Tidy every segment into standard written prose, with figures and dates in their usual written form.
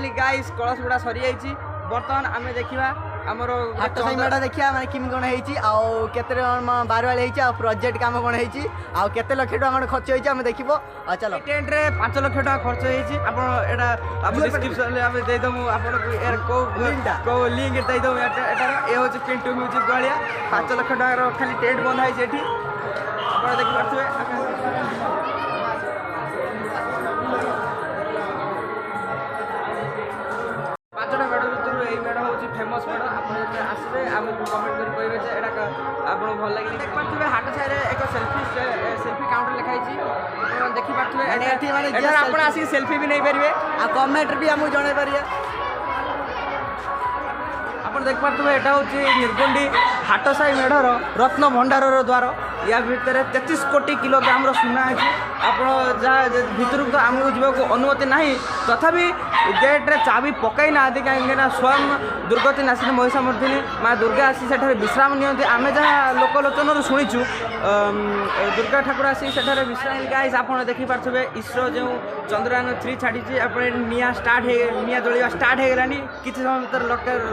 finally guys कलश गुड़ा सरी जाइए बर्तमान आम देखा आमर हाट साई मेढ़ देखिए माने किम कौन होती केते बारवाड़ी होती प्रोजेक्ट काम कौन होती केते लक्ष टका खर्च होती आम देखो चलो टेंट रे 5 लाख टका खर्च होती डिस्क्रिप्शन देदेमु आपको लिंक देदेमु ये हूँ पिंटू म्यूजिक भाया 5 लाख टकर खाली टेंट बंधा है आप देखिपे 5टा मेढ़ भर यही मेढ़ हूँ फेमस मेढ़ आप आसवे आमको कमेंट कर कहे आपको भल लगे देखिपे हाट साइड एक सेल्फी काउंटर लिखाई देखिपे आप आसिक सेल्फी भी नहीं पारे आ कमेंट भी आमको जन पारे आप देखिपे यहाँ हूँ निर्गुंडी हाट साई मेढ़र रत्न भंडार द्वार या भितर 33 कोटी किलोग्राम सुना है आप भितर तो आमको जावाक अनुमति ना तथापि गेट्रे चाबी पकई ना कहीं स्वयं दुर्गति नासिनी महिषामर्दिनी माँ दुर्गा आसी सेठारे विश्राम नियंती आम जहाँ लोकलोचन शुणीचु दुर्गा ठाकुर आसी सेठारे विश्राम गाइस आप देखिपे इसरो जो चंद्रयान 3 छाड़ी आप निया स्टार्ट निया जलिया स्टार्ट हो गलानी किसी समय भर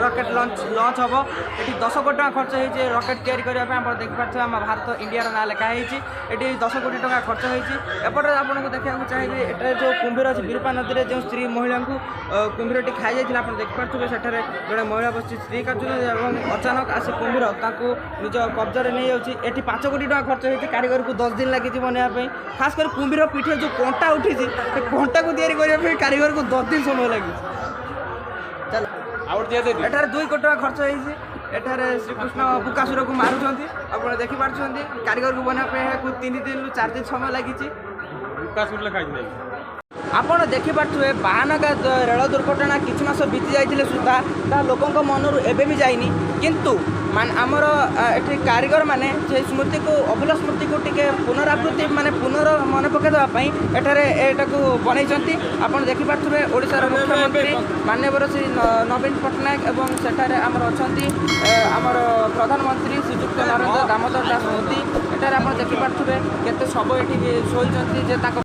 रॉकेट लॉन्च हम ये 10 कोटी टका खर्च होती रॉकेट तैयारी करने आप देखिपे आम भारत इंडिया ना लिखाई ये 10 कोटी टका खर्च होती एपटे आपको देखा चाहिए ये जो कुंभीर अच्छी विरूपा नदी में जो स्त्री महिला को कुंभीरटी खाई जाइए आप देखिपे सेठारे जड़े महिला बस स्त्री काटुन अचानक आसी कुंभीर निज कब्जा नहीं जाऊँगी 5 कोटी टका खर्च होती कारीगर को 10 दिन लगी बनवाई खास कर कुंभीर पीठे जो कंटा उठी कंटा को तैयारी करने कारीगर को 10 दिन समय लगी चलो एठार 2 कोटी टका खर्च होती एठारे श्रीकृष्ण बुकासुर को मारुंट आप देखिपे कारीगर को बनवाई 3 दिन 4 दिन समय लगी आपड़ देखिपे बाहानगा रेल दुर्घटना किसी मास बीती जाइए सुधा लोकों मनरू एवं भी जाइनी किंतु आमर ये कारीगर मैंने स्मृति को अभूला स्मृति को टी पुनरावृत्ति माने पुनर मन पकईदेवाई एठारे एटाକୁ बनई आप देखिपे ओडिशार मुख्यमंत्री माननीय श्री नवीन पट्टनायक एवं सेठारे आमर अच्छा आमर प्रधानमंत्री श्रीजुक्त नरेंद्र दामोदर दास मोदी एठारे आप देखिपे केते सब ये शोचती